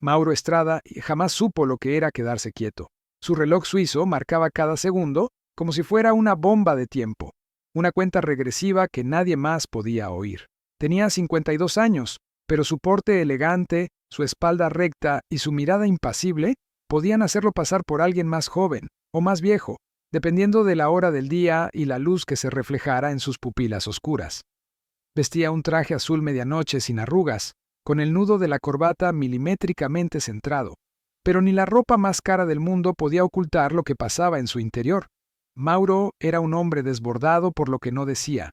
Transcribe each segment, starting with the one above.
Mauro Estrada jamás supo lo que era quedarse quieto. Su reloj suizo marcaba cada segundo como si fuera una bomba de tiempo, una cuenta regresiva que nadie más podía oír. Tenía 52 años, pero su porte elegante, su espalda recta y su mirada impasible podían hacerlo pasar por alguien más joven o más viejo, dependiendo de la hora del día y la luz que se reflejara en sus pupilas oscuras. Vestía un traje azul medianoche sin arrugas, con el nudo de la corbata milimétricamente centrado, pero ni la ropa más cara del mundo podía ocultar lo que pasaba en su interior. Mauro era un hombre desbordado por lo que no decía.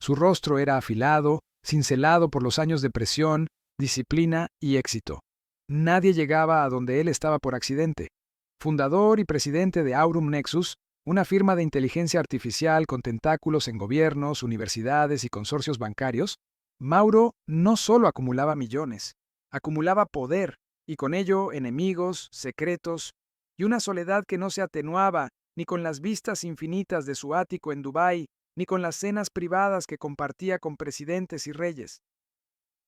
Su rostro era afilado, cincelado por los años de presión, disciplina y éxito. Nadie llegaba a donde él estaba por accidente. Fundador y presidente de Aurum Nexus, una firma de inteligencia artificial con tentáculos en gobiernos, universidades y consorcios bancarios, Mauro no solo acumulaba millones, acumulaba poder y con ello enemigos, secretos y una soledad que no se atenuaba ni con las vistas infinitas de su ático en Dubái, ni con las cenas privadas que compartía con presidentes y reyes.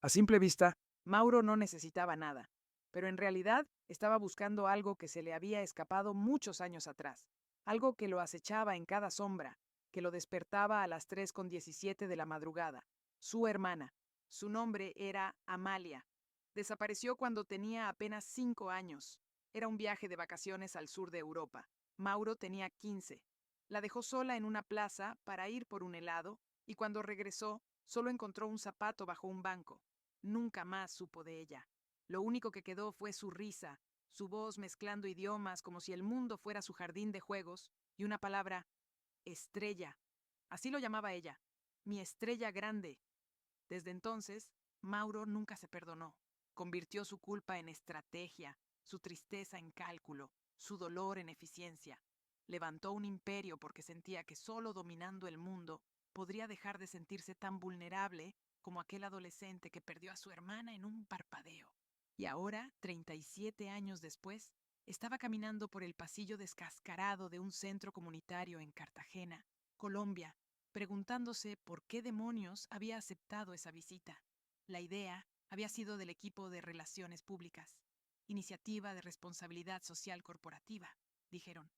A simple vista, Mauro no necesitaba nada, pero en realidad estaba buscando algo que se le había escapado muchos años atrás, algo que lo acechaba en cada sombra, que lo despertaba a las 3:17 de la madrugada. Su hermana. Su nombre era Amalia. Desapareció cuando tenía apenas 5 años. Era un viaje de vacaciones al sur de Europa. Mauro tenía 15. La dejó sola en una plaza para ir por un helado y cuando regresó solo encontró un zapato bajo un banco. Nunca más supo de ella. Lo único que quedó fue su risa, su voz mezclando idiomas como si el mundo fuera su jardín de juegos y una palabra, estrella. Así lo llamaba ella, mi estrella grande. Desde entonces, Mauro nunca se perdonó. Convirtió su culpa en estrategia, su tristeza en cálculo, su dolor en eficiencia. Levantó un imperio porque sentía que solo dominando el mundo podría dejar de sentirse tan vulnerable como aquel adolescente que perdió a su hermana en un parpadeo. Y ahora, 37 años después, estaba caminando por el pasillo descascarado de un centro comunitario en Cartagena, Colombia, preguntándose por qué demonios había aceptado esa visita. La idea había sido del equipo de Relaciones Públicas, Iniciativa de Responsabilidad Social Corporativa, dijeron.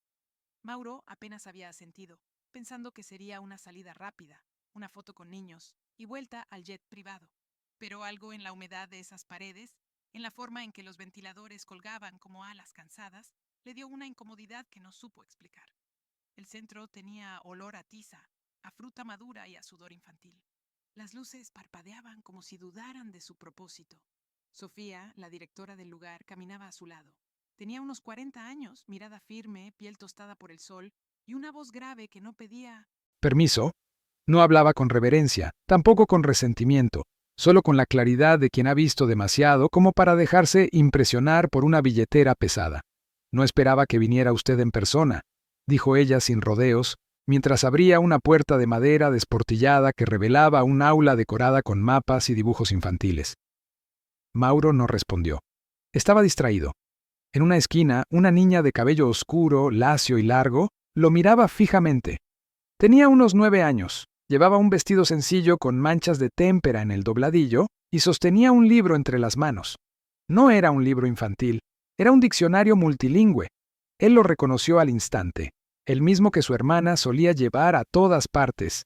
Mauro apenas había asentido, pensando que sería una salida rápida, una foto con niños y vuelta al jet privado. Pero algo en la humedad de esas paredes, en la forma en que los ventiladores colgaban como alas cansadas, le dio una incomodidad que no supo explicar. El centro tenía olor a tiza, a fruta madura y a sudor infantil. Las luces parpadeaban como si dudaran de su propósito. Sofía, la directora del lugar, caminaba a su lado. Tenía unos 40 años, mirada firme, piel tostada por el sol y una voz grave que no pedía permiso. No hablaba con reverencia, tampoco con resentimiento, solo con la claridad de quien ha visto demasiado como para dejarse impresionar por una billetera pesada. No esperaba que viniera usted en persona, dijo ella sin rodeos, mientras abría una puerta de madera desportillada que revelaba un aula decorada con mapas y dibujos infantiles. Mauro no respondió. Estaba distraído. En una esquina, una niña de cabello oscuro, lacio y largo, lo miraba fijamente. Tenía unos 9 años, llevaba un vestido sencillo con manchas de témpera en el dobladillo y sostenía un libro entre las manos. No era un libro infantil, era un diccionario multilingüe. Él lo reconoció al instante, el mismo que su hermana solía llevar a todas partes.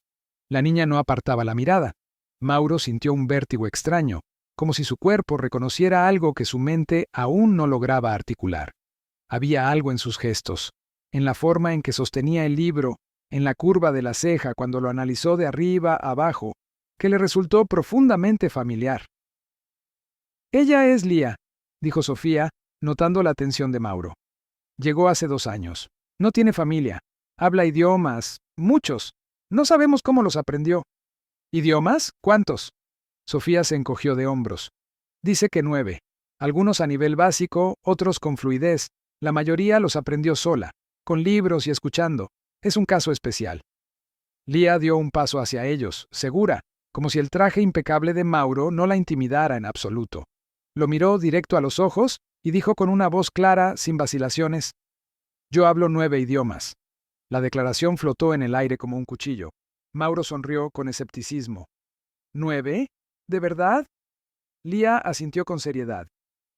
La niña no apartaba la mirada. Mauro sintió un vértigo extraño, como si su cuerpo reconociera algo que su mente aún no lograba articular. Había algo en sus gestos, en la forma en que sostenía el libro, en la curva de la ceja cuando lo analizó de arriba a abajo, que le resultó profundamente familiar. «Ella es Lía», dijo Sofía, notando la atención de Mauro. «Llegó hace 2 años. No tiene familia. Habla idiomas, muchos. No sabemos cómo los aprendió». «¿Idiomas? ¿Cuántos?». Sofía se encogió de hombros. «Dice que 9. Algunos a nivel básico, otros con fluidez. La mayoría los aprendió sola, con libros y escuchando. Es un caso especial». Lía dio un paso hacia ellos, segura, como si el traje impecable de Mauro no la intimidara en absoluto. Lo miró directo a los ojos y dijo con una voz clara, sin vacilaciones: «Yo hablo 9 idiomas». La declaración flotó en el aire como un cuchillo. Mauro sonrió con escepticismo. «¿9? ¿De verdad?». Lía asintió con seriedad.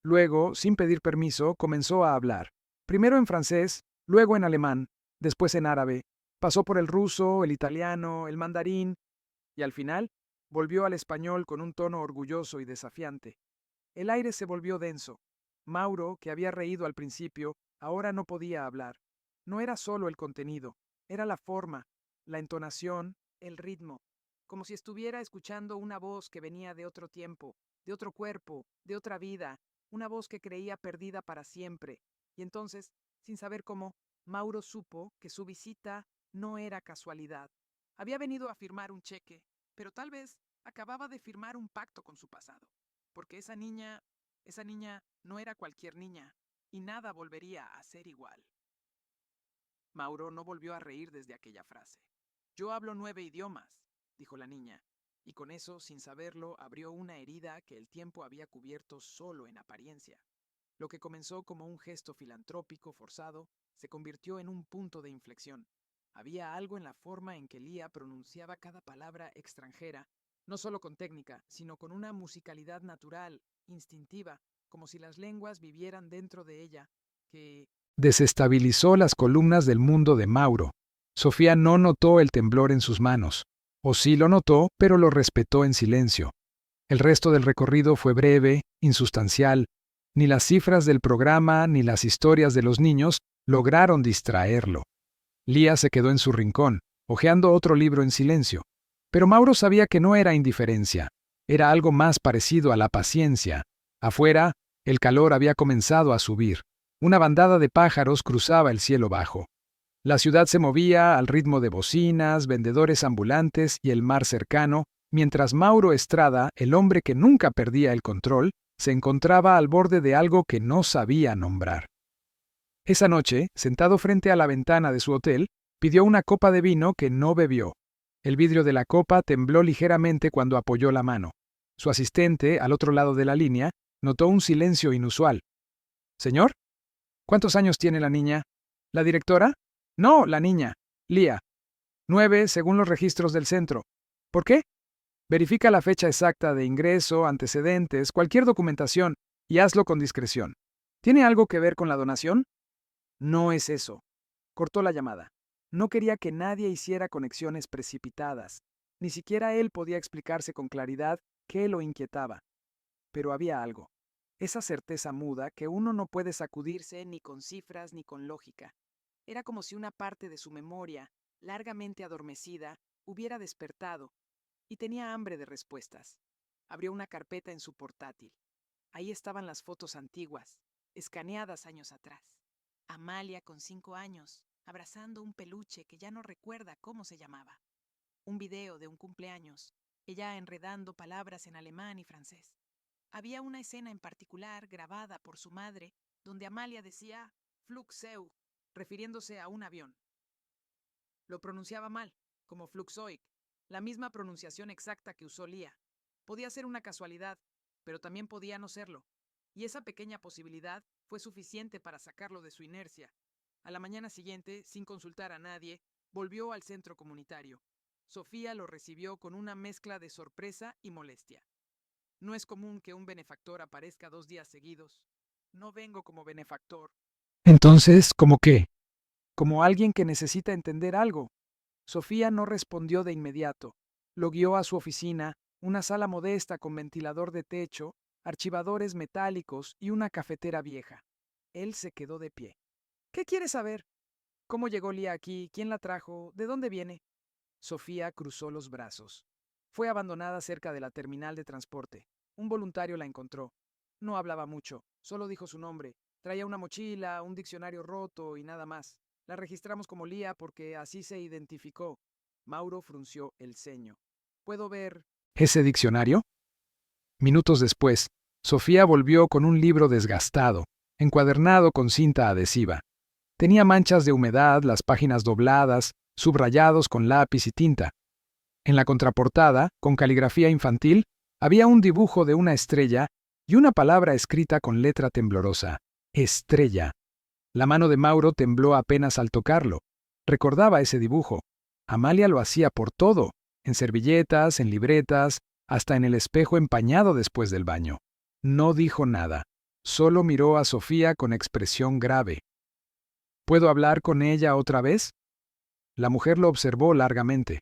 Luego, sin pedir permiso, comenzó a hablar. Primero en francés, luego en alemán, después en árabe. Pasó por el ruso, el italiano, el mandarín, y al final volvió al español con un tono orgulloso y desafiante. El aire se volvió denso. Mauro, que había reído al principio, ahora no podía hablar. No era solo el contenido, era la forma, la entonación, el ritmo, como si estuviera escuchando una voz que venía de otro tiempo, de otro cuerpo, de otra vida, una voz que creía perdida para siempre. Y entonces, sin saber cómo, Mauro supo que su visita no era casualidad. Había venido a firmar un cheque, pero tal vez acababa de firmar un pacto con su pasado, porque esa niña no era cualquier niña, y nada volvería a ser igual. Mauro no volvió a reír desde aquella frase. Yo hablo 9 idiomas, dijo la niña, y con eso, sin saberlo, abrió una herida que el tiempo había cubierto solo en apariencia. Lo que comenzó como un gesto filantrópico forzado se convirtió en un punto de inflexión. Había algo en la forma en que Lía pronunciaba cada palabra extranjera, no solo con técnica, sino con una musicalidad natural, instintiva, como si las lenguas vivieran dentro de ella, que desestabilizó las columnas del mundo de Mauro. Sofía no notó el temblor en sus manos. O sí lo notó, pero lo respetó en silencio. El resto del recorrido fue breve, insustancial. Ni las cifras del programa ni las historias de los niños lograron distraerlo. Lía se quedó en su rincón, hojeando otro libro en silencio. Pero Mauro sabía que no era indiferencia. Era algo más parecido a la paciencia. Afuera, el calor había comenzado a subir. Una bandada de pájaros cruzaba el cielo bajo. La ciudad se movía al ritmo de bocinas, vendedores ambulantes y el mar cercano, mientras Mauro Estrada, el hombre que nunca perdía el control, se encontraba al borde de algo que no sabía nombrar. Esa noche, sentado frente a la ventana de su hotel, pidió una copa de vino que no bebió. El vidrio de la copa tembló ligeramente cuando apoyó la mano. Su asistente, al otro lado de la línea, notó un silencio inusual. «¿Señor? ¿Cuántos años tiene la niña? ¿La directora?» «No, la niña. Lía. 9, según los registros del centro. ¿Por qué?» «Verifica la fecha exacta de ingreso, antecedentes, cualquier documentación, y hazlo con discreción. ¿Tiene algo que ver con la donación?» «No es eso». Cortó la llamada. No quería que nadie hiciera conexiones precipitadas. Ni siquiera él podía explicarse con claridad qué lo inquietaba. Pero había algo. Esa certeza muda que uno no puede sacudirse ni con cifras ni con lógica. Era como si una parte de su memoria, largamente adormecida, hubiera despertado, y tenía hambre de respuestas. Abrió una carpeta en su portátil. Ahí estaban las fotos antiguas, escaneadas años atrás. Amalia con 5 años, abrazando un peluche que ya no recuerda cómo se llamaba. Un video de un cumpleaños, ella enredando palabras en alemán y francés. Había una escena en particular grabada por su madre donde Amalia decía Flugzeug, refiriéndose a un avión. Lo pronunciaba mal, como Flugzeug, la misma pronunciación exacta que usó Lía. Podía ser una casualidad, pero también podía no serlo. Y esa pequeña posibilidad fue suficiente para sacarlo de su inercia. A la mañana siguiente, sin consultar a nadie, volvió al centro comunitario. Sofía lo recibió con una mezcla de sorpresa y molestia. No es común que un benefactor aparezca 2 días seguidos. No vengo como benefactor. Entonces, ¿cómo qué? Como alguien que necesita entender algo. Sofía no respondió de inmediato. Lo guió a su oficina, una sala modesta con ventilador de techo, archivadores metálicos y una cafetera vieja. Él se quedó de pie. ¿Qué quiere saber? ¿Cómo llegó Lía aquí? ¿Quién la trajo? ¿De dónde viene? Sofía cruzó los brazos. Fue abandonada cerca de la terminal de transporte. Un voluntario la encontró. No hablaba mucho, solo dijo su nombre. Traía una mochila, un diccionario roto y nada más. La registramos como Lía porque así se identificó. Mauro frunció el ceño. ¿Puedo ver ese diccionario? Minutos después, Sofía volvió con un libro desgastado, encuadernado con cinta adhesiva. Tenía manchas de humedad, las páginas dobladas, subrayados con lápiz y tinta. En la contraportada, con caligrafía infantil, había un dibujo de una estrella y una palabra escrita con letra temblorosa: estrella. La mano de Mauro tembló apenas al tocarlo. Recordaba ese dibujo. Amalia lo hacía por todo, en servilletas, en libretas, hasta en el espejo empañado después del baño. No dijo nada. Solo miró a Sofía con expresión grave. ¿Puedo hablar con ella otra vez? La mujer lo observó largamente.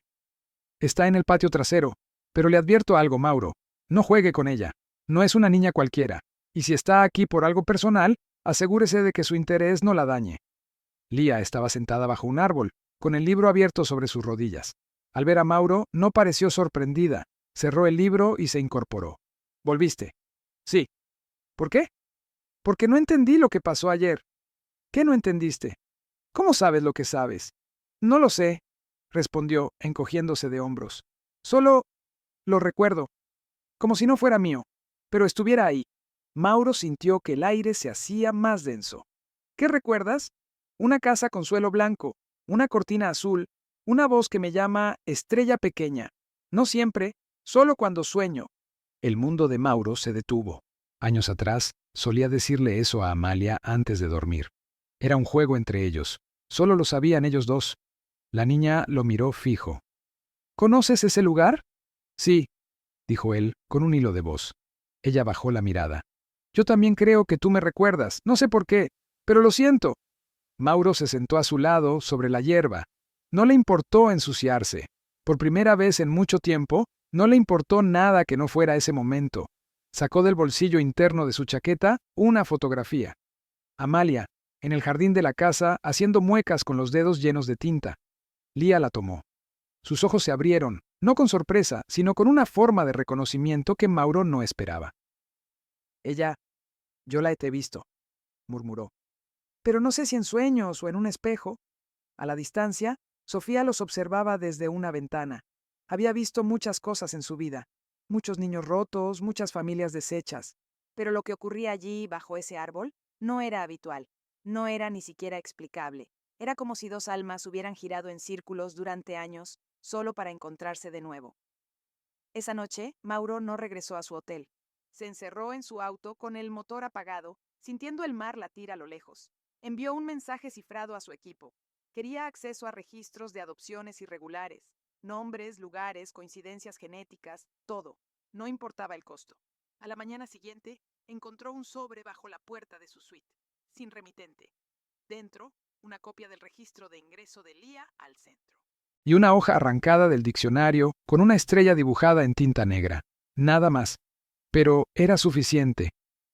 Está en el patio trasero, pero le advierto algo, Mauro. No juegue con ella. No es una niña cualquiera. Y si está aquí por algo personal, asegúrese de que su interés no la dañe. Lía estaba sentada bajo un árbol, con el libro abierto sobre sus rodillas. Al ver a Mauro, no pareció sorprendida. Cerró el libro y se incorporó. ¿Volviste? Sí. ¿Por qué? Porque no entendí lo que pasó ayer. ¿Qué no entendiste? ¿Cómo sabes lo que sabes? No lo sé, respondió, encogiéndose de hombros. Solo lo recuerdo, como si no fuera mío, pero estuviera ahí. Mauro sintió que el aire se hacía más denso. ¿Qué recuerdas? Una casa con suelo blanco, una cortina azul, una voz que me llama estrella pequeña. No siempre, solo cuando sueño. El mundo de Mauro se detuvo. Años atrás, solía decirle eso a Amalia antes de dormir. Era un juego entre ellos. Solo lo sabían ellos dos. La niña lo miró fijo. ¿Conoces ese lugar? Sí, dijo él, con un hilo de voz. Ella bajó la mirada. Yo también creo que tú me recuerdas, no sé por qué, pero lo siento. Mauro se sentó a su lado, sobre la hierba. No le importó ensuciarse. Por primera vez en mucho tiempo, no le importó nada que no fuera ese momento. Sacó del bolsillo interno de su chaqueta una fotografía. Amalia, en el jardín de la casa, haciendo muecas con los dedos llenos de tinta. Lía la tomó. Sus ojos se abrieron, no con sorpresa, sino con una forma de reconocimiento que Mauro no esperaba. Yo la he visto, murmuró. Pero no sé si en sueños o en un espejo. A la distancia, Sofía los observaba desde una ventana. Había visto muchas cosas en su vida, muchos niños rotos, muchas familias deshechas. Pero lo que ocurría allí, bajo ese árbol, no era habitual, no era ni siquiera explicable. Era como si dos almas hubieran girado en círculos durante años, solo para encontrarse de nuevo. Esa noche, Mauro no regresó a su hotel. Se encerró en su auto con el motor apagado, sintiendo el mar latir a lo lejos. Envió un mensaje cifrado a su equipo. Quería acceso a registros de adopciones irregulares, nombres, lugares, coincidencias genéticas, todo. No importaba el costo. A la mañana siguiente, encontró un sobre bajo la puerta de su suite, sin remitente. Dentro, una copia del registro de ingreso de Lía al centro. Y una hoja arrancada del diccionario con una estrella dibujada en tinta negra. Nada más. Pero era suficiente.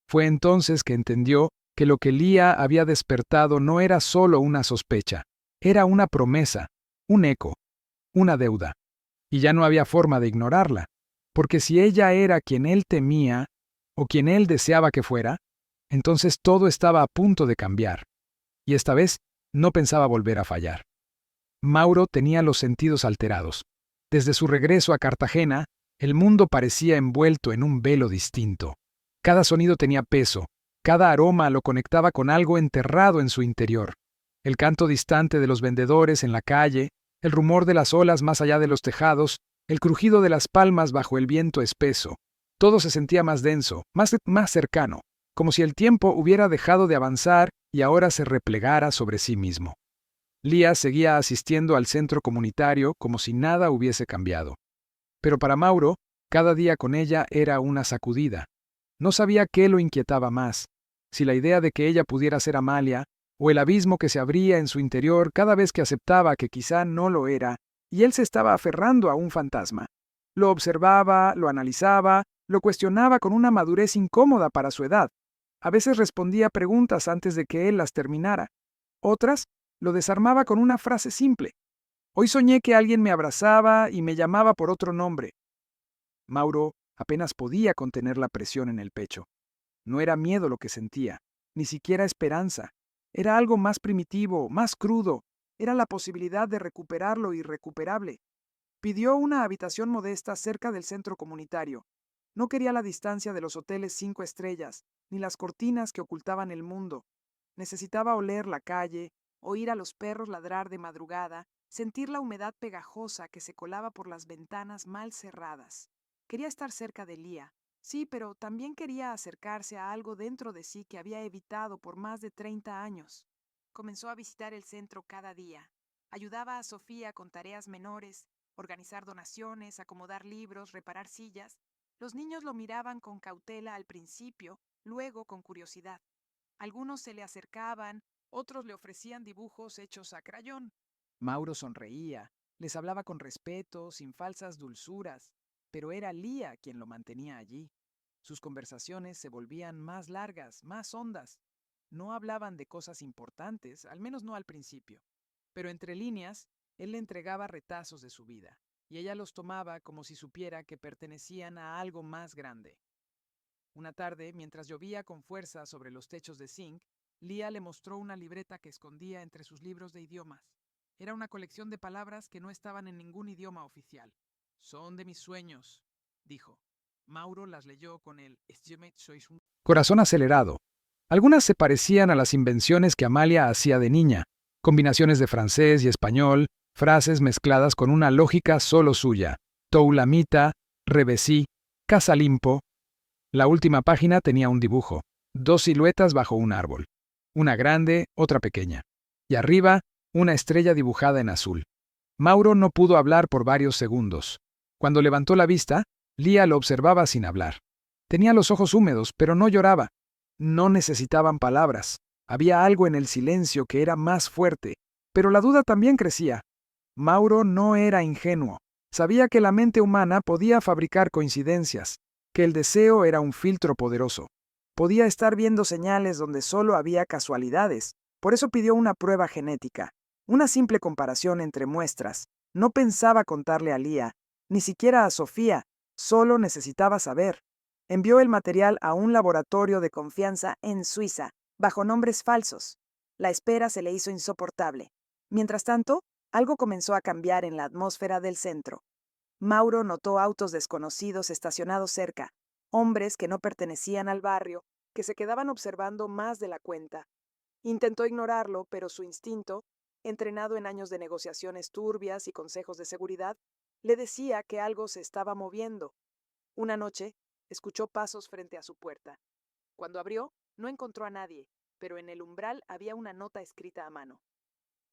Fue entonces que entendió que lo que Lía había despertado no era solo una sospecha, era una promesa, un eco, una deuda. Y ya no había forma de ignorarla, porque si ella era quien él temía, o quien él deseaba que fuera, entonces todo estaba a punto de cambiar. Y esta vez no pensaba volver a fallar. Mauro tenía los sentidos alterados. Desde su regreso a Cartagena, el mundo parecía envuelto en un velo distinto. Cada sonido tenía peso, cada aroma lo conectaba con algo enterrado en su interior. El canto distante de los vendedores en la calle, el rumor de las olas más allá de los tejados, el crujido de las palmas bajo el viento espeso. Todo se sentía más denso, más cercano, como si el tiempo hubiera dejado de avanzar y ahora se replegara sobre sí mismo. Lía seguía asistiendo al centro comunitario como si nada hubiese cambiado. Pero para Mauro, cada día con ella era una sacudida. No sabía qué lo inquietaba más, si la idea de que ella pudiera ser Amalia, o el abismo que se abría en su interior cada vez que aceptaba que quizá no lo era, y él se estaba aferrando a un fantasma. Lo observaba, lo analizaba, lo cuestionaba con una madurez incómoda para su edad. A veces respondía preguntas antes de que él las terminara. Otras lo desarmaba con una frase simple. Hoy soñé que alguien me abrazaba y me llamaba por otro nombre. Mauro apenas podía contener la presión en el pecho. No era miedo lo que sentía, ni siquiera esperanza. Era algo más primitivo, más crudo. Era la posibilidad de recuperar lo irrecuperable. Pidió una habitación modesta cerca del centro comunitario. No quería la distancia de los hoteles 5 estrellas, ni las cortinas que ocultaban el mundo. Necesitaba oler la calle, oír a los perros ladrar de madrugada, sentir la humedad pegajosa que se colaba por las ventanas mal cerradas. Quería estar cerca de Lía, sí, pero también quería acercarse a algo dentro de sí que había evitado por más de 30 años. Comenzó a visitar el centro cada día. Ayudaba a Sofía con tareas menores, organizar donaciones, acomodar libros, reparar sillas. Los niños lo miraban con cautela al principio, luego con curiosidad. Algunos se le acercaban, otros le ofrecían dibujos hechos a crayón. Mauro sonreía, les hablaba con respeto, sin falsas dulzuras, pero era Lía quien lo mantenía allí. Sus conversaciones se volvían más largas, más hondas. No hablaban de cosas importantes, al menos no al principio. Pero entre líneas, él le entregaba retazos de su vida, y ella los tomaba como si supiera que pertenecían a algo más grande. Una tarde, mientras llovía con fuerza sobre los techos de zinc, Lía le mostró una libreta que escondía entre sus libros de idiomas. Era una colección de palabras que no estaban en ningún idioma oficial. Son de mis sueños, dijo. Mauro las leyó con el sois un corazón acelerado. Algunas se parecían a las invenciones que Amalia hacía de niña, combinaciones de francés y español, frases mezcladas con una lógica solo suya. Toulamita, revesí, casalimpo. La última página tenía un dibujo, dos siluetas bajo un árbol, una grande, otra pequeña, y arriba una estrella dibujada en azul. Mauro no pudo hablar por varios segundos. Cuando levantó la vista, Lía lo observaba sin hablar. Tenía los ojos húmedos, pero no lloraba. No necesitaban palabras. Había algo en el silencio que era más fuerte, pero la duda también crecía. Mauro no era ingenuo. Sabía que la mente humana podía fabricar coincidencias, que el deseo era un filtro poderoso. Podía estar viendo señales donde solo había casualidades. Por eso pidió una prueba genética, una simple comparación entre muestras. No pensaba contarle a Lía, ni siquiera a Sofía, solo necesitaba saber. Envió el material a un laboratorio de confianza en Suiza, bajo nombres falsos. La espera se le hizo insoportable. Mientras tanto, algo comenzó a cambiar en la atmósfera del centro. Mauro notó autos desconocidos estacionados cerca, hombres que no pertenecían al barrio, que se quedaban observando más de la cuenta. Intentó ignorarlo, pero su instinto, entrenado en años de negociaciones turbias y consejos de seguridad, le decía que algo se estaba moviendo. Una noche, escuchó pasos frente a su puerta. Cuando abrió, no encontró a nadie, pero en el umbral había una nota escrita a mano.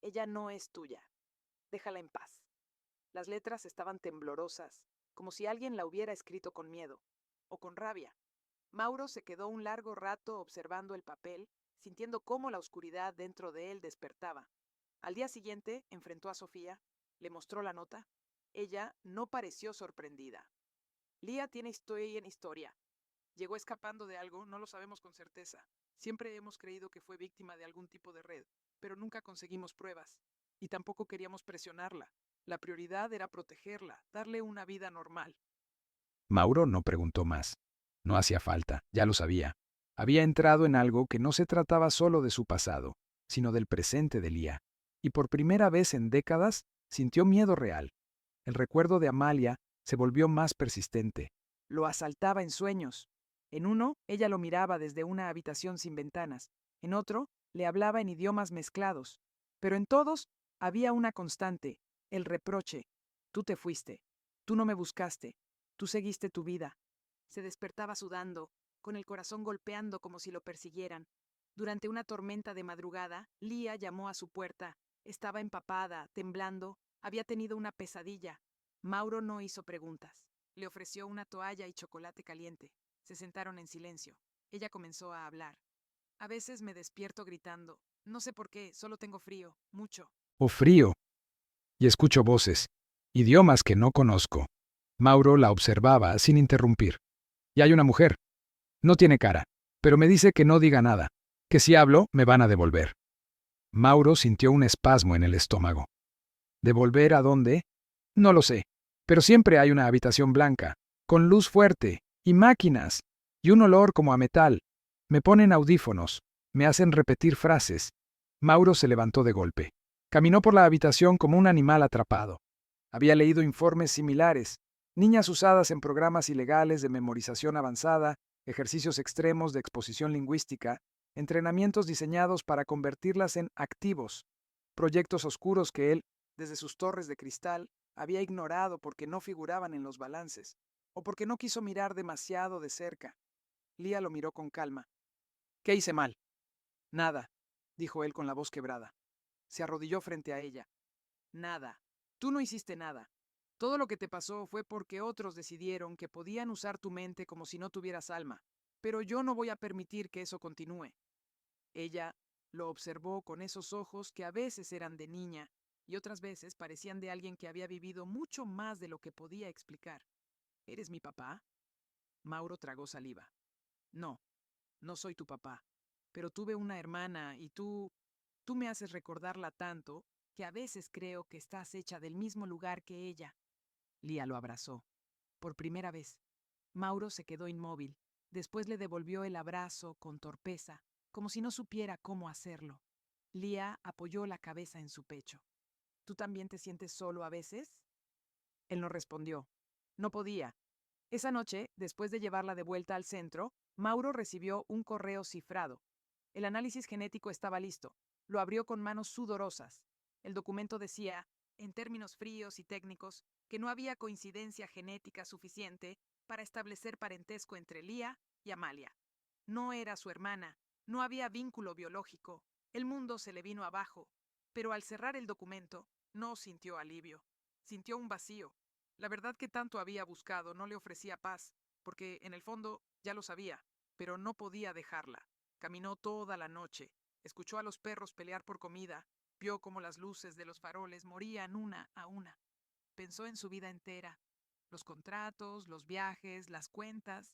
Ella no es tuya. Déjala en paz. Las letras estaban temblorosas, como si alguien la hubiera escrito con miedo, o con rabia. Mauro se quedó un largo rato observando el papel, sintiendo cómo la oscuridad dentro de él despertaba. Al día siguiente, enfrentó a Sofía, le mostró la nota. Ella no pareció sorprendida. Lía tiene historia. Llegó escapando de algo, no lo sabemos con certeza. Siempre hemos creído que fue víctima de algún tipo de red, pero nunca conseguimos pruebas. Y tampoco queríamos presionarla. La prioridad era protegerla, darle una vida normal. Mauro no preguntó más. No hacía falta, ya lo sabía. Había entrado en algo que no se trataba solo de su pasado, sino del presente de Lía. Y por primera vez en décadas sintió miedo real. El recuerdo de Amalia se volvió más persistente. Lo asaltaba en sueños. En uno, ella lo miraba desde una habitación sin ventanas. En otro, le hablaba en idiomas mezclados. Pero en todos había una constante, el reproche. Tú te fuiste. Tú no me buscaste. Tú seguiste tu vida. Se despertaba sudando, con el corazón golpeando como si lo persiguieran. Durante una tormenta de madrugada, Lía llamó a su puerta. Estaba empapada, temblando. Había tenido una pesadilla. Mauro no hizo preguntas. Le ofreció una toalla y chocolate caliente. Se sentaron en silencio. Ella comenzó a hablar. A veces me despierto gritando. No sé por qué, solo tengo frío, mucho. O frío. Y escucho voces, idiomas que no conozco. Mauro la observaba sin interrumpir. Y hay una mujer. No tiene cara, pero me dice que no diga nada, que si hablo me van a devolver. Mauro sintió un espasmo en el estómago. ¿Devolver a dónde? No lo sé, pero siempre hay una habitación blanca, con luz fuerte, y máquinas, y un olor como a metal. Me ponen audífonos, me hacen repetir frases. Mauro se levantó de golpe. Caminó por la habitación como un animal atrapado. Había leído informes similares, niñas usadas en programas ilegales de memorización avanzada, ejercicios extremos de exposición lingüística, entrenamientos diseñados para convertirlas en activos, proyectos oscuros que él, desde sus torres de cristal, había ignorado porque no figuraban en los balances, o porque no quiso mirar demasiado de cerca. Lía lo miró con calma. ¿Qué hice mal? Nada, dijo él con la voz quebrada. Se arrodilló frente a ella. Nada. Tú no hiciste nada. Todo lo que te pasó fue porque otros decidieron que podían usar tu mente como si no tuvieras alma. Pero yo no voy a permitir que eso continúe. Ella lo observó con esos ojos que a veces eran de niña y otras veces parecían de alguien que había vivido mucho más de lo que podía explicar. ¿Eres mi papá? Mauro tragó saliva. No, no soy tu papá, pero tuve una hermana y tú me haces recordarla tanto que a veces creo que estás hecha del mismo lugar que ella. Lía lo abrazó. Por primera vez. Mauro se quedó inmóvil. Después le devolvió el abrazo con torpeza, como si no supiera cómo hacerlo. Lía apoyó la cabeza en su pecho. ¿Tú también te sientes solo a veces? Él no respondió. No podía. Esa noche, después de llevarla de vuelta al centro, Mauro recibió un correo cifrado. El análisis genético estaba listo. Lo abrió con manos sudorosas. El documento decía, en términos fríos y técnicos, que no había coincidencia genética suficiente para establecer parentesco entre Lía y Amalia. No era su hermana, no había vínculo biológico. El mundo se le vino abajo. Pero al cerrar el documento, no sintió alivio. Sintió un vacío. La verdad que tanto había buscado no le ofrecía paz, porque en el fondo ya lo sabía, pero no podía dejarla. Caminó toda la noche, escuchó a los perros pelear por comida, vio cómo las luces de los faroles morían una a una. Pensó en su vida entera, los contratos, los viajes, las cuentas.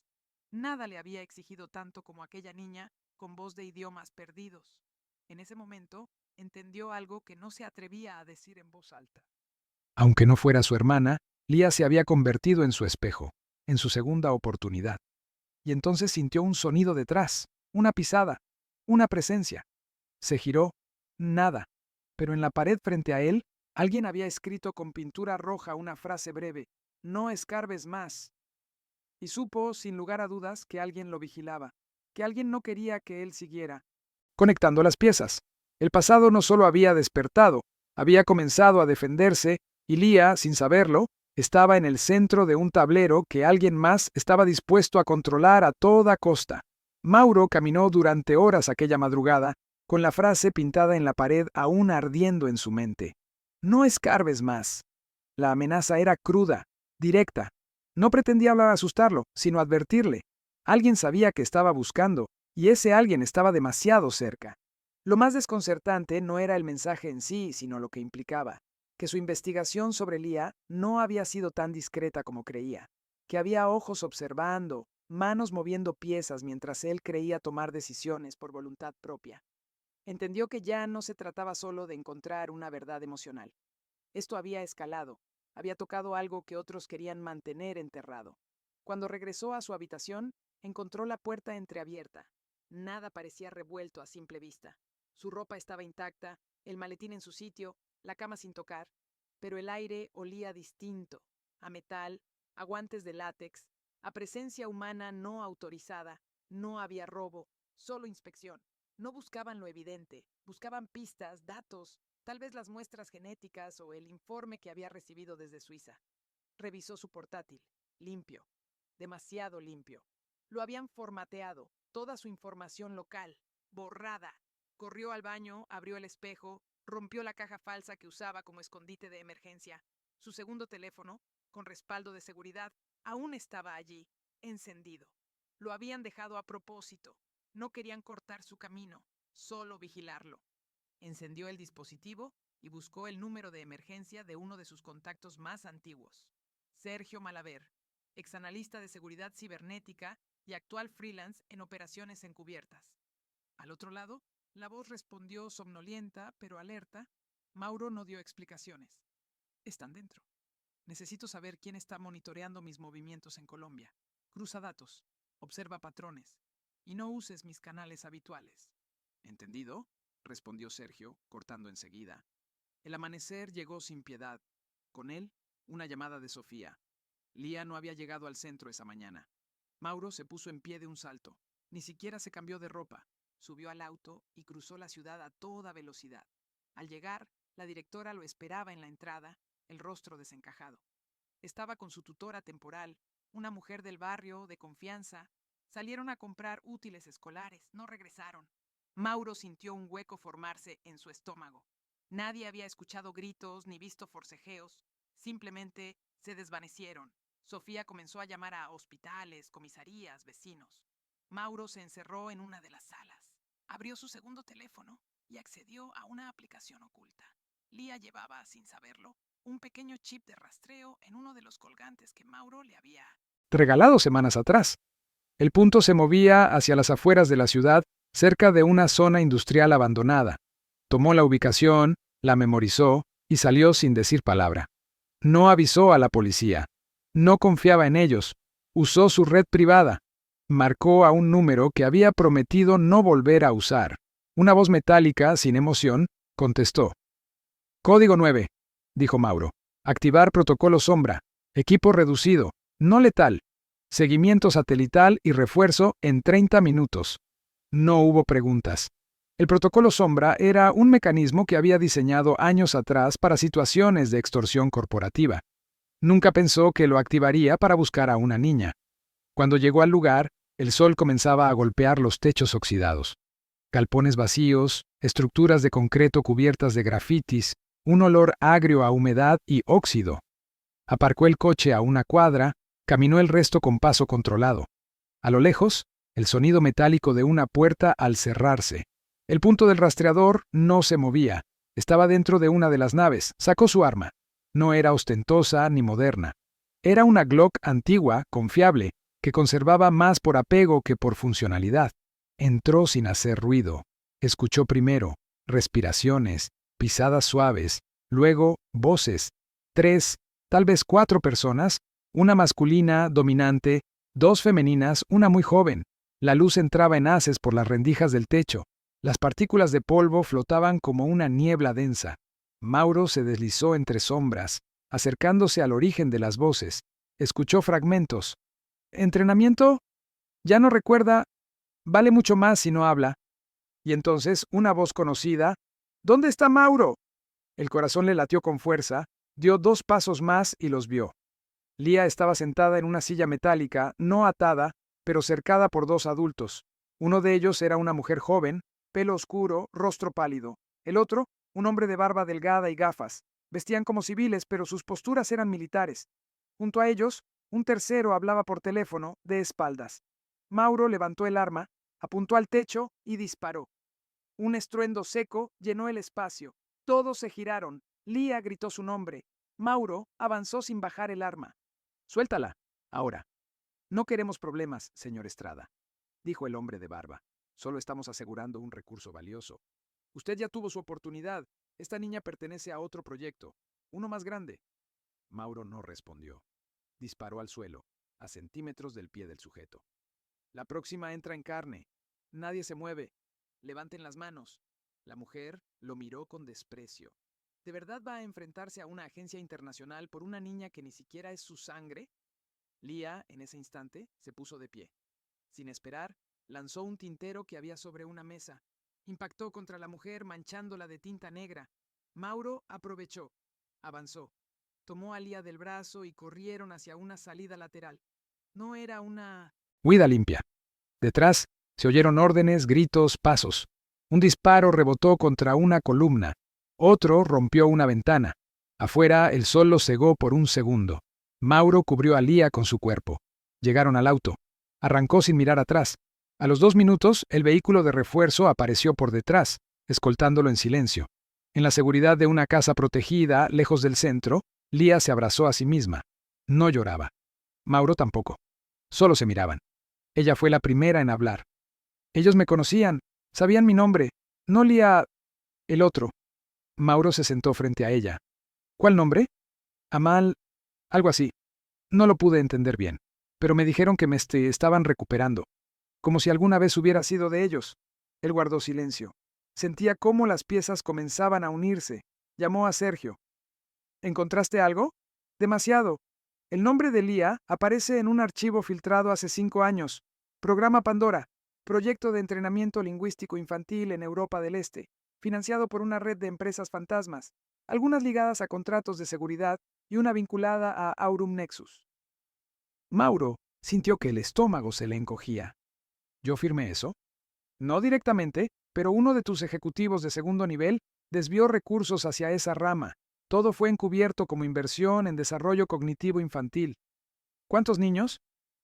Nada le había exigido tanto como aquella niña con voz de idiomas perdidos. En ese momento, entendió algo que no se atrevía a decir en voz alta. Aunque no fuera su hermana, Lía se había convertido en su espejo, en su segunda oportunidad. Y entonces sintió un sonido detrás, una pisada, una presencia. Se giró. Nada. Pero en la pared frente a él, alguien había escrito con pintura roja una frase breve: No escarbes más. Y supo, sin lugar a dudas, que alguien lo vigilaba, que alguien no quería que él siguiera. Conectando las piezas. El pasado no solo había despertado, había comenzado a defenderse, y Lía, sin saberlo, estaba en el centro de un tablero que alguien más estaba dispuesto a controlar a toda costa. Mauro caminó durante horas aquella madrugada, con la frase pintada en la pared aún ardiendo en su mente. No escarbes más. La amenaza era cruda, directa. No pretendía asustarlo, sino advertirle. Alguien sabía que estaba buscando, y ese alguien estaba demasiado cerca. Lo más desconcertante no era el mensaje en sí, sino lo que implicaba, que su investigación sobre Lía no había sido tan discreta como creía, que había ojos observando, manos moviendo piezas mientras él creía tomar decisiones por voluntad propia. Entendió que ya no se trataba solo de encontrar una verdad emocional. Esto había escalado, había tocado algo que otros querían mantener enterrado. Cuando regresó a su habitación, encontró la puerta entreabierta. Nada parecía revuelto a simple vista. Su ropa estaba intacta, el maletín en su sitio, la cama sin tocar, pero el aire olía distinto, a metal, a guantes de látex, a presencia humana no autorizada. No había robo, solo inspección. No buscaban lo evidente, buscaban pistas, datos, tal vez las muestras genéticas o el informe que había recibido desde Suiza. Revisó su portátil, limpio, demasiado limpio. Lo habían formateado, toda su información local, borrada. Corrió al baño, abrió el espejo, rompió la caja falsa que usaba como escondite de emergencia. Su segundo teléfono, con respaldo de seguridad, aún estaba allí, encendido. Lo habían dejado a propósito. No querían cortar su camino, solo vigilarlo. Encendió el dispositivo y buscó el número de emergencia de uno de sus contactos más antiguos. Sergio Malaver, exanalista de seguridad cibernética y actual freelance en operaciones encubiertas. Al otro lado, la voz respondió somnolienta pero alerta. Mauro no dio explicaciones. Están dentro. Necesito saber quién está monitoreando mis movimientos en Colombia. Cruza datos, observa patrones y no uses mis canales habituales. ¿Entendido?, respondió Sergio, cortando enseguida. El amanecer llegó sin piedad. Con él, una llamada de Sofía. Lía no había llegado al centro esa mañana. Mauro se puso en pie de un salto. Ni siquiera se cambió de ropa. Subió al auto y cruzó la ciudad a toda velocidad. Al llegar, la directora lo esperaba en la entrada, el rostro desencajado. Estaba con su tutora temporal, una mujer del barrio, de confianza. Salieron a comprar útiles escolares, no regresaron. Mauro sintió un hueco formarse en su estómago. Nadie había escuchado gritos ni visto forcejeos. Simplemente se desvanecieron. Sofía comenzó a llamar a hospitales, comisarías, vecinos. Mauro se encerró en una de las salas. Abrió su segundo teléfono y accedió a una aplicación oculta. Lía llevaba, sin saberlo, un pequeño chip de rastreo en uno de los colgantes que Mauro le había regalado semanas atrás. El punto se movía hacia las afueras de la ciudad, cerca de una zona industrial abandonada. Tomó la ubicación, la memorizó y salió sin decir palabra. No avisó a la policía. No confiaba en ellos. Usó su red privada. Marcó a un número que había prometido no volver a usar. Una voz metálica, sin emoción, contestó. Código 9, dijo Mauro. Activar protocolo sombra. Equipo reducido. No letal. Seguimiento satelital y refuerzo en 30 minutos. No hubo preguntas. El protocolo sombra era un mecanismo que había diseñado años atrás para situaciones de extorsión corporativa. Nunca pensó que lo activaría para buscar a una niña. Cuando llegó al lugar, el sol comenzaba a golpear los techos oxidados. Galpones vacíos, estructuras de concreto cubiertas de grafitis, un olor agrio a humedad y óxido. Aparcó el coche a una cuadra, caminó el resto con paso controlado. A lo lejos, el sonido metálico de una puerta al cerrarse. El punto del rastreador no se movía. Estaba dentro de una de las naves. Sacó su arma. No era ostentosa ni moderna. Era una Glock antigua, confiable, que conservaba más por apego que por funcionalidad. Entró sin hacer ruido. Escuchó primero respiraciones, pisadas suaves, luego voces. 3, tal vez 4 personas, una masculina, dominante, 2 femeninas, una muy joven. La luz entraba en haces por las rendijas del techo. Las partículas de polvo flotaban como una niebla densa. Mauro se deslizó entre sombras, acercándose al origen de las voces. Escuchó fragmentos. ¿Entrenamiento? Ya no recuerda. Vale mucho más si no habla. Y entonces una voz conocida. ¿Dónde está Mauro? El corazón le latió con fuerza, dio 2 pasos más y los vio. Lía estaba sentada en una silla metálica, no atada, pero cercada por 2 adultos. Uno de ellos era una mujer joven, pelo oscuro, rostro pálido. El otro, un hombre de barba delgada y gafas. Vestían como civiles, pero sus posturas eran militares. Junto a ellos, un tercero hablaba por teléfono, de espaldas. Mauro levantó el arma, apuntó al techo y disparó. Un estruendo seco llenó el espacio. Todos se giraron. Lía gritó su nombre. Mauro avanzó sin bajar el arma. Suéltala. Ahora. No queremos problemas, señor Estrada, dijo el hombre de barba. Solo estamos asegurando un recurso valioso. Usted ya tuvo su oportunidad. Esta niña pertenece a otro proyecto, uno más grande. Mauro no respondió. Disparó al suelo, a centímetros del pie del sujeto. La próxima entra en carne. Nadie se mueve. Levanten las manos. La mujer lo miró con desprecio. ¿De verdad va a enfrentarse a una agencia internacional por una niña que ni siquiera es su sangre? Lía, en ese instante, se puso de pie. Sin esperar, lanzó un tintero que había sobre una mesa. Impactó contra la mujer manchándola de tinta negra. Mauro aprovechó. Avanzó. Tomó a Lía del brazo y corrieron hacia una salida lateral. No era una... Huida limpia. Detrás se oyeron órdenes, gritos, pasos. Un disparo rebotó contra una columna. Otro rompió una ventana. Afuera el sol los cegó por un segundo. Mauro cubrió a Lía con su cuerpo. Llegaron al auto. Arrancó sin mirar atrás. A los 2 minutos, el vehículo de refuerzo apareció por detrás, escoltándolo en silencio. En la seguridad de una casa protegida, lejos del centro, Lía se abrazó a sí misma. No lloraba. Mauro tampoco. Solo se miraban. Ella fue la primera en hablar. Ellos me conocían, sabían mi nombre. No Lía... el otro. Mauro se sentó frente a ella. ¿Cuál nombre? Amal... algo así. No lo pude entender bien, pero me dijeron que me estaban recuperando, como si alguna vez hubiera sido de ellos. Él guardó silencio. Sentía cómo las piezas comenzaban a unirse. Llamó a Sergio. ¿Encontraste algo? Demasiado. El nombre de Lía aparece en un archivo filtrado hace 5 años. Programa Pandora, proyecto de entrenamiento lingüístico infantil en Europa del Este, financiado por una red de empresas fantasmas, algunas ligadas a contratos de seguridad y una vinculada a Aurum Nexus. Mauro sintió que el estómago se le encogía. ¿Yo firmé eso? No directamente, pero uno de tus ejecutivos de segundo nivel desvió recursos hacia esa rama. Todo fue encubierto como inversión en desarrollo cognitivo infantil. ¿Cuántos niños?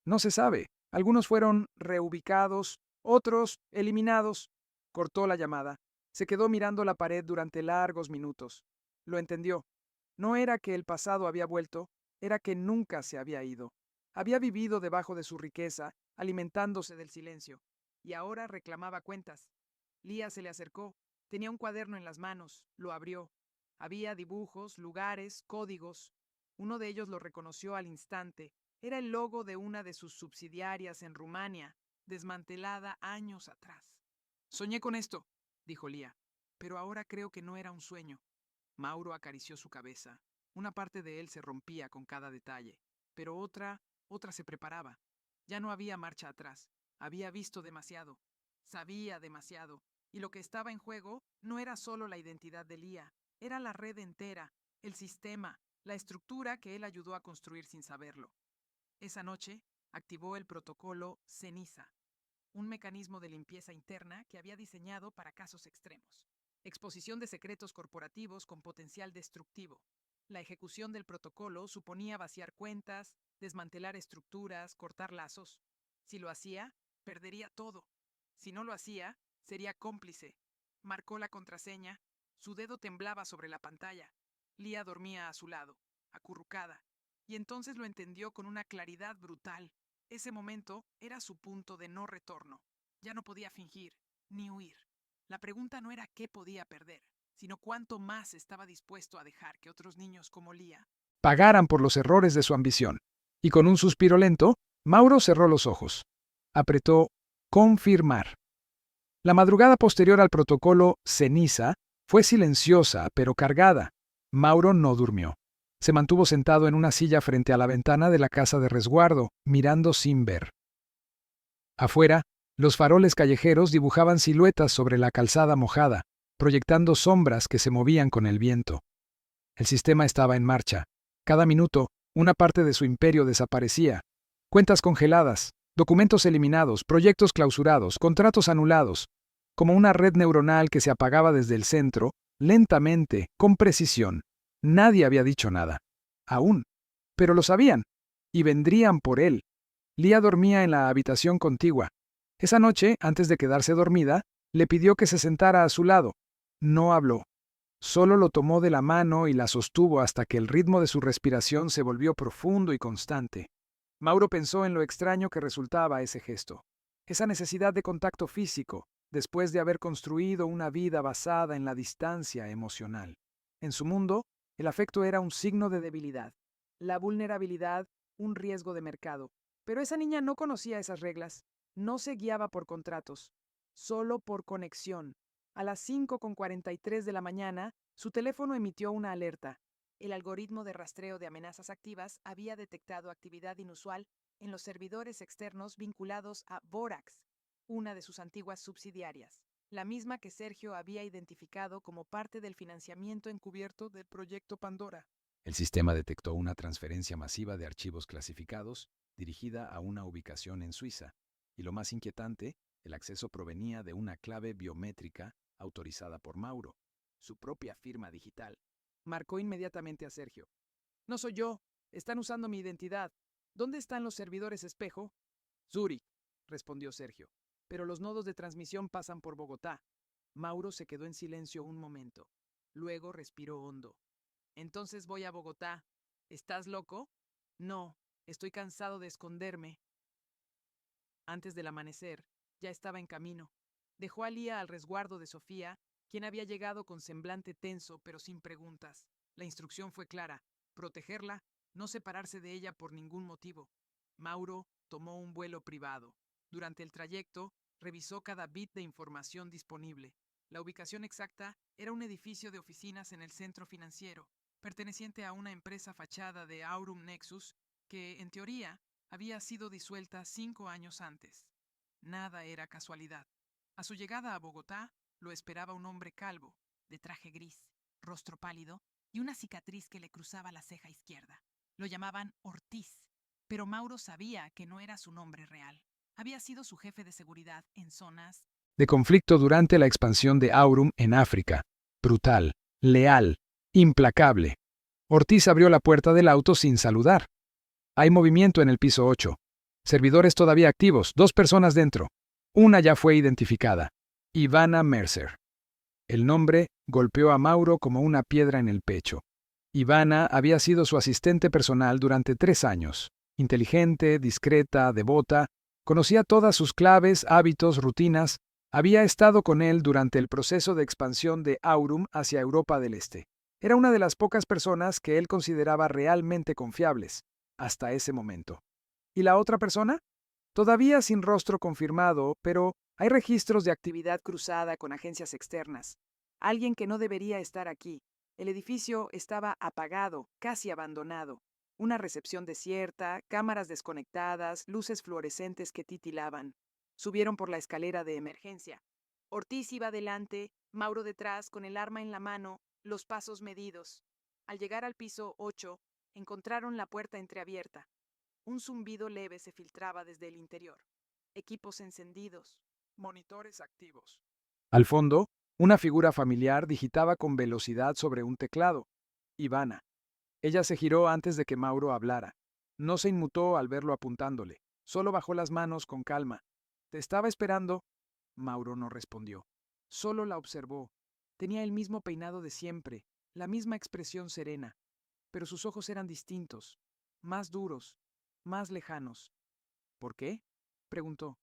No se sabe. Algunos fueron reubicados, otros eliminados. Cortó la llamada. Se quedó mirando la pared durante largos minutos. Lo entendió. No era que el pasado había vuelto, era que nunca se había ido. Había vivido debajo de su riqueza, alimentándose del silencio, y ahora reclamaba cuentas. Lía se le acercó. Tenía un cuaderno en las manos. Lo abrió. Había dibujos, lugares, códigos. Uno de ellos lo reconoció al instante. Era el logo de una de sus subsidiarias en Rumania, desmantelada años atrás. Soñé con esto, dijo Lía, pero ahora creo que no era un sueño. Mauro acarició su cabeza. Una parte de él se rompía con cada detalle, pero otra se preparaba. Ya no había marcha atrás. Había visto demasiado. Sabía demasiado. Y lo que estaba en juego no era solo la identidad de Lía, era la red entera, el sistema, la estructura que él ayudó a construir sin saberlo. Esa noche activó el protocolo Ceniza, un mecanismo de limpieza interna que había diseñado para casos extremos. Exposición de secretos corporativos con potencial destructivo. La ejecución del protocolo suponía vaciar cuentas, desmantelar estructuras, cortar lazos. Si lo hacía, perdería todo. Si no lo hacía, sería cómplice. Marcó la contraseña. Su dedo temblaba sobre la pantalla. Lía dormía a su lado, acurrucada, y entonces lo entendió con una claridad brutal. Ese momento era su punto de no retorno. Ya no podía fingir, ni huir. La pregunta no era qué podía perder, sino cuánto más estaba dispuesto a dejar que otros niños como Lía pagaran por los errores de su ambición. Y con un suspiro lento, Mauro cerró los ojos. Apretó confirmar. La madrugada posterior al protocolo Ceniza fue silenciosa, pero cargada. Mauro no durmió. Se mantuvo sentado en una silla frente a la ventana de la casa de resguardo, mirando sin ver. Afuera, los faroles callejeros dibujaban siluetas sobre la calzada mojada, proyectando sombras que se movían con el viento. El sistema estaba en marcha. Cada minuto, una parte de su imperio desaparecía. Cuentas congeladas, documentos eliminados, proyectos clausurados, contratos anulados, como una red neuronal que se apagaba desde el centro, lentamente, con precisión. Nadie había dicho nada. Aún. Pero lo sabían. Y vendrían por él. Lía dormía en la habitación contigua. Esa noche, antes de quedarse dormida, le pidió que se sentara a su lado. No habló. Solo lo tomó de la mano y la sostuvo hasta que el ritmo de su respiración se volvió profundo y constante. Mauro pensó en lo extraño que resultaba ese gesto. Esa necesidad de contacto físico, después de haber construido una vida basada en la distancia emocional. En su mundo, el afecto era un signo de debilidad. La vulnerabilidad, un riesgo de mercado. Pero esa niña no conocía esas reglas. No se guiaba por contratos, solo por conexión. A las 5:43 de la mañana, su teléfono emitió una alerta. El algoritmo de rastreo de amenazas activas había detectado actividad inusual en los servidores externos vinculados a Borax, una de sus antiguas subsidiarias, la misma que Sergio había identificado como parte del financiamiento encubierto del proyecto Pandora. El sistema detectó una transferencia masiva de archivos clasificados dirigida a una ubicación en Suiza, y lo más inquietante, el acceso provenía de una clave biométrica autorizada por Mauro, su propia firma digital. Marcó inmediatamente a Sergio. No soy yo, están usando mi identidad. ¿Dónde están los servidores espejo? Zúrich, respondió Sergio, pero los nodos de transmisión pasan por Bogotá. Mauro se quedó en silencio un momento. Luego respiró hondo. Entonces voy a Bogotá. ¿Estás loco? No, estoy cansado de esconderme. Antes del amanecer, ya estaba en camino. Dejó a Lía al resguardo de Sofía, quien había llegado con semblante tenso pero sin preguntas. La instrucción fue clara: protegerla, no separarse de ella por ningún motivo. Mauro tomó un vuelo privado. Durante el trayecto, revisó cada bit de información disponible. La ubicación exacta era un edificio de oficinas en el centro financiero, perteneciente a una empresa fachada de Aurum Nexus que, en teoría, había sido disuelta 5 años antes. Nada era casualidad. A su llegada a Bogotá, lo esperaba un hombre calvo, de traje gris, rostro pálido y una cicatriz que le cruzaba la ceja izquierda. Lo llamaban Ortiz, pero Mauro sabía que no era su nombre real. Había sido su jefe de seguridad en zonas de conflicto durante la expansión de Aurum en África. Brutal, leal, implacable. Ortiz abrió la puerta del auto sin saludar. Hay movimiento en el piso 8. Servidores todavía activos, 2 personas dentro. Una ya fue identificada. Ivana Mercer. El nombre golpeó a Mauro como una piedra en el pecho. Ivana había sido su asistente personal durante 3 años. Inteligente, discreta, devota, conocía todas sus claves, hábitos, rutinas. Había estado con él durante el proceso de expansión de Aurum hacia Europa del Este. Era una de las pocas personas que él consideraba realmente confiables, hasta ese momento. ¿Y la otra persona? Todavía sin rostro confirmado, pero hay registros de actividad cruzada con agencias externas. Alguien que no debería estar aquí. El edificio estaba apagado, casi abandonado. Una recepción desierta, cámaras desconectadas, luces fluorescentes que titilaban. Subieron por la escalera de emergencia. Ortiz iba delante, Mauro detrás, con el arma en la mano, los pasos medidos. Al llegar al piso 8, encontraron la puerta entreabierta. Un zumbido leve se filtraba desde el interior. Equipos encendidos. Monitores activos. Al fondo, una figura familiar digitaba con velocidad sobre un teclado. Ivana. Ella se giró antes de que Mauro hablara. No se inmutó al verlo apuntándole. Solo bajó las manos con calma. «Te estaba esperando». Mauro no respondió. Solo la observó. Tenía el mismo peinado de siempre, la misma expresión serena. Pero sus ojos eran distintos, más duros, más lejanos. ¿Por qué?, preguntó.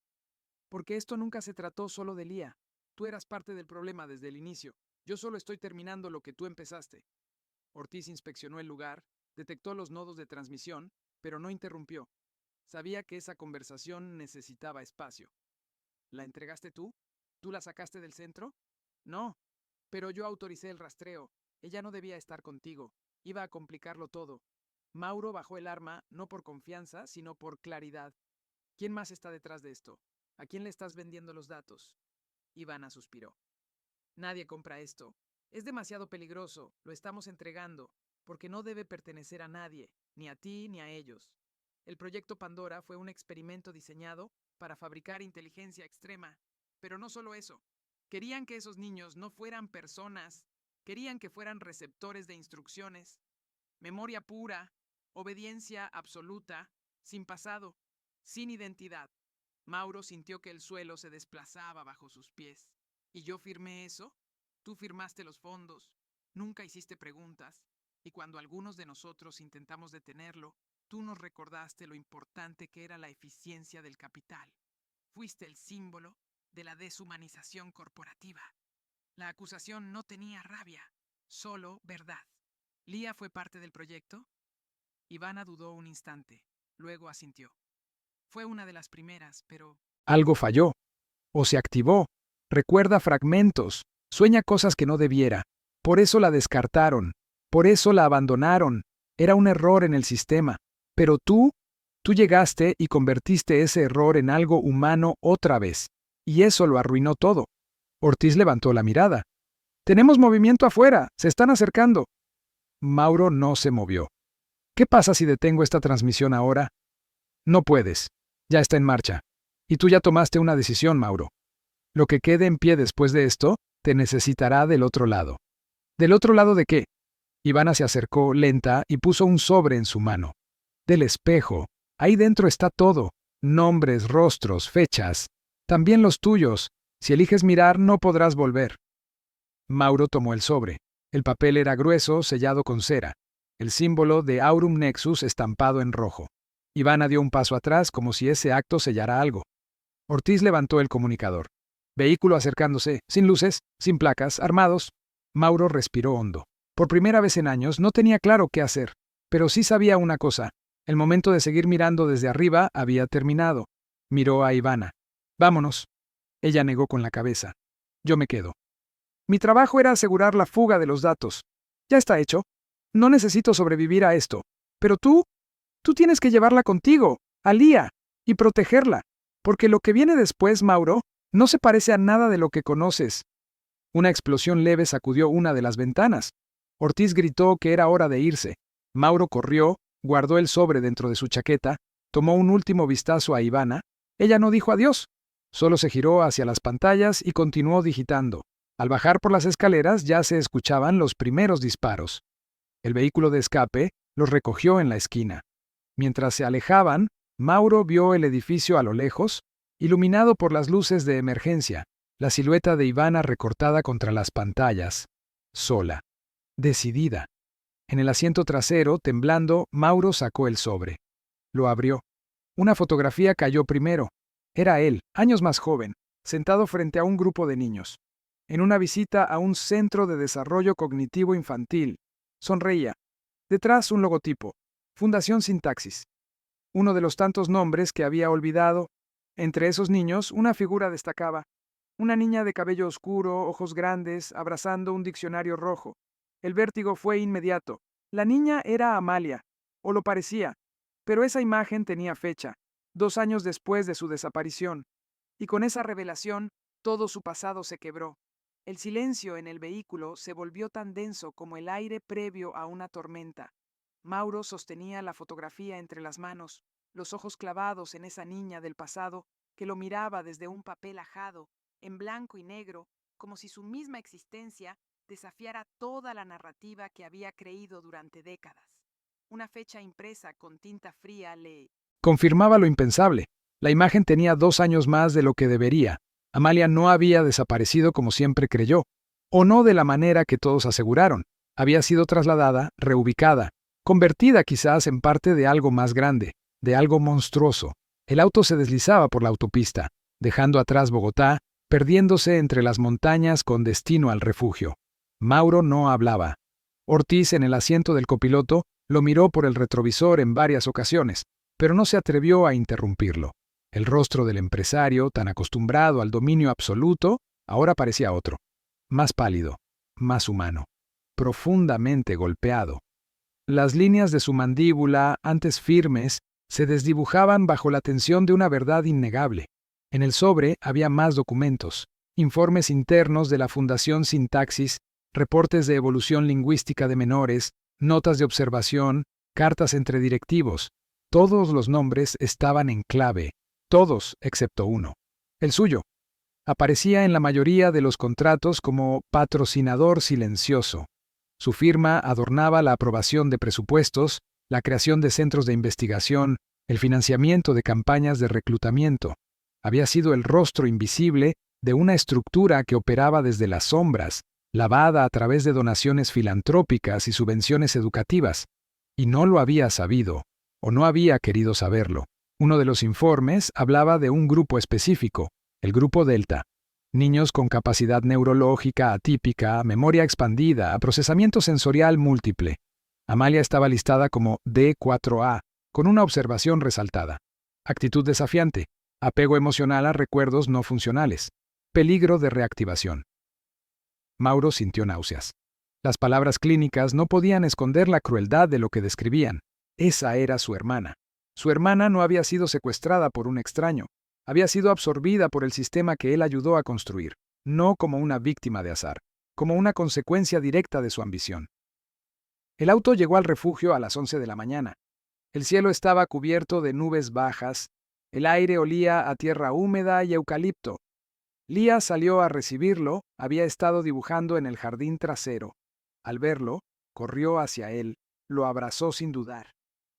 Porque esto nunca se trató solo de Lía. Tú eras parte del problema desde el inicio. Yo solo estoy terminando lo que tú empezaste. Ortiz inspeccionó el lugar, detectó los nodos de transmisión, pero no interrumpió. Sabía que esa conversación necesitaba espacio. ¿La entregaste tú? ¿Tú la sacaste del centro? No, pero yo autoricé el rastreo. Ella no debía estar contigo. Iba a complicarlo todo. Mauro bajó el arma, no por confianza, sino por claridad. ¿Quién más está detrás de esto? ¿A quién le estás vendiendo los datos? Ivana suspiró. Nadie compra esto. Es demasiado peligroso. Lo estamos entregando, porque no debe pertenecer a nadie, ni a ti ni a ellos. El proyecto Pandora fue un experimento diseñado para fabricar inteligencia extrema. Pero no solo eso. Querían que esos niños no fueran personas. Querían que fueran receptores de instrucciones. Memoria pura, obediencia absoluta, sin pasado, sin identidad. Mauro sintió que el suelo se desplazaba bajo sus pies. ¿Y yo firmé eso? Tú firmaste los fondos. Nunca hiciste preguntas. Y cuando algunos de nosotros intentamos detenerlo, tú nos recordaste lo importante que era la eficiencia del capital. Fuiste el símbolo de la deshumanización corporativa. La acusación no tenía rabia, solo verdad. ¿Lía fue parte del proyecto? Ivana dudó un instante, luego asintió. Fue una de las primeras, pero... Algo falló. O se activó. Recuerda fragmentos. Sueña cosas que no debiera. Por eso la descartaron. Por eso la abandonaron. Era un error en el sistema. Pero tú llegaste y convertiste ese error en algo humano otra vez. Y eso lo arruinó todo. Ortiz levantó la mirada. Tenemos movimiento afuera. Se están acercando. Mauro no se movió. ¿Qué pasa si detengo esta transmisión ahora? No puedes. Ya está en marcha. Y tú ya tomaste una decisión, Mauro. Lo que quede en pie después de esto, te necesitará del otro lado. ¿Del otro lado de qué? Ivana se acercó lenta y puso un sobre en su mano. Del espejo. Ahí dentro está todo. Nombres, rostros, fechas. También los tuyos. Si eliges mirar, no podrás volver. Mauro tomó el sobre. El papel era grueso, sellado con cera. El símbolo de Aurum Nexus estampado en rojo. Ivana dio un paso atrás como si ese acto sellara algo. Ortiz levantó el comunicador. Vehículo acercándose, sin luces, sin placas, armados. Mauro respiró hondo. Por primera vez en años no tenía claro qué hacer, pero sí sabía una cosa. El momento de seguir mirando desde arriba había terminado. Miró a Ivana. Vámonos. Ella negó con la cabeza. Yo me quedo. Mi trabajo era asegurar la fuga de los datos. Ya está hecho. No necesito sobrevivir a esto. Pero tú tienes que llevarla contigo, a Lía, y protegerla. Porque lo que viene después, Mauro, no se parece a nada de lo que conoces. Una explosión leve sacudió una de las ventanas. Ortiz gritó que era hora de irse. Mauro corrió, guardó el sobre dentro de su chaqueta, tomó un último vistazo a Ivana. Ella no dijo adiós. Solo se giró hacia las pantallas y continuó digitando. Al bajar por las escaleras ya se escuchaban los primeros disparos. El vehículo de escape los recogió en la esquina. Mientras se alejaban, Mauro vio el edificio a lo lejos, iluminado por las luces de emergencia, la silueta de Ivana recortada contra las pantallas, sola, decidida. En el asiento trasero, temblando, Mauro sacó el sobre. Lo abrió. Una fotografía cayó primero. Era él, años más joven, sentado frente a un grupo de niños. En una visita a un centro de desarrollo cognitivo infantil. Sonreía. Detrás un logotipo. Fundación Sintaxis. Uno de los tantos nombres que había olvidado. Entre esos niños, una figura destacaba. Una niña de cabello oscuro, ojos grandes, abrazando un diccionario rojo. El vértigo fue inmediato. La niña era Amalia, o lo parecía, pero esa imagen tenía fecha, 2 años después de su desaparición. Y con esa revelación, todo su pasado se quebró. El silencio en el vehículo se volvió tan denso como el aire previo a una tormenta. Mauro sostenía la fotografía entre las manos, los ojos clavados en esa niña del pasado que lo miraba desde un papel ajado, en blanco y negro, como si su misma existencia desafiara toda la narrativa que había creído durante décadas. Una fecha impresa con tinta fría le confirmaba lo impensable. La imagen tenía 2 años más de lo que debería. Amalia no había desaparecido como siempre creyó, o no de la manera que todos aseguraron. Había sido trasladada, reubicada, convertida quizás en parte de algo más grande, de algo monstruoso. El auto se deslizaba por la autopista, dejando atrás Bogotá, perdiéndose entre las montañas con destino al refugio. Mauro no hablaba. Ortiz, en el asiento del copiloto, lo miró por el retrovisor en varias ocasiones, pero no se atrevió a interrumpirlo. El rostro del empresario, tan acostumbrado al dominio absoluto, ahora parecía otro, más pálido, más humano, profundamente golpeado. Las líneas de su mandíbula, antes firmes, se desdibujaban bajo la tensión de una verdad innegable. En el sobre había más documentos, informes internos de la Fundación Sintaxis, reportes de evolución lingüística de menores, notas de observación, cartas entre directivos. Todos los nombres estaban en clave, todos excepto uno, el suyo. Aparecía en la mayoría de los contratos como patrocinador silencioso. Su firma adornaba la aprobación de presupuestos, la creación de centros de investigación, el financiamiento de campañas de reclutamiento. Había sido el rostro invisible de una estructura que operaba desde las sombras, lavada a través de donaciones filantrópicas y subvenciones educativas, y no lo había sabido, o no había querido saberlo. Uno de los informes hablaba de un grupo específico, el grupo Delta. Niños con capacidad neurológica atípica, memoria expandida, procesamiento sensorial múltiple. Amalia estaba listada como D4A, con una observación resaltada. Actitud desafiante, apego emocional a recuerdos no funcionales, peligro de reactivación. Mauro sintió náuseas. Las palabras clínicas no podían esconder la crueldad de lo que describían. Esa era su hermana. Su hermana no había sido secuestrada por un extraño. Había sido absorbida por el sistema que él ayudó a construir, no como una víctima de azar, como una consecuencia directa de su ambición. El auto llegó al refugio a las 11 de la mañana. El cielo estaba cubierto de nubes bajas, el aire olía a tierra húmeda y eucalipto. Lía salió a recibirlo, había estado dibujando en el jardín trasero. Al verlo, corrió hacia él, lo abrazó sin dudar.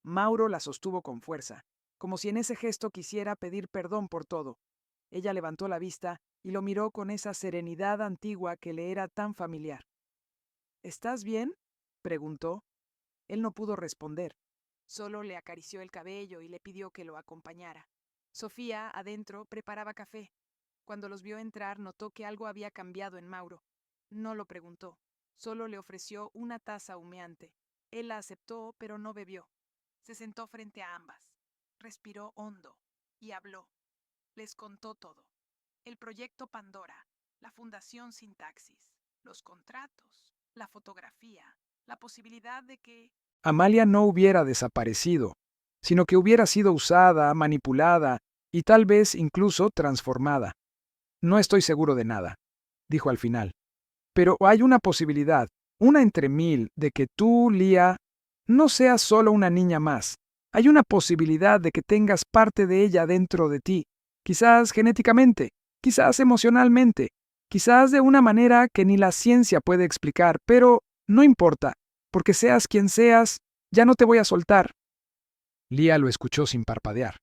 Mauro la sostuvo con fuerza, como si en ese gesto quisiera pedir perdón por todo. Ella levantó la vista y lo miró con esa serenidad antigua que le era tan familiar. ¿Estás bien?, preguntó. Él no pudo responder. Solo le acarició el cabello y le pidió que lo acompañara. Sofía, adentro, preparaba café. Cuando los vio entrar, notó que algo había cambiado en Mauro. No lo preguntó. Solo le ofreció una taza humeante. Él la aceptó, pero no bebió. Se sentó frente a ambas. Respiró hondo y habló. Les contó todo. El proyecto Pandora, la Fundación Sintaxis, los contratos, la fotografía, la posibilidad de que Amalia no hubiera desaparecido, sino que hubiera sido usada, manipulada y tal vez incluso transformada. No estoy seguro de nada, dijo al final. Pero hay una posibilidad, una entre 1000, de que tú, Lía, no seas solo una niña más. Hay una posibilidad de que tengas parte de ella dentro de ti, quizás genéticamente, quizás emocionalmente, quizás de una manera que ni la ciencia puede explicar, pero no importa, porque seas quien seas, ya no te voy a soltar. Lía lo escuchó sin parpadear.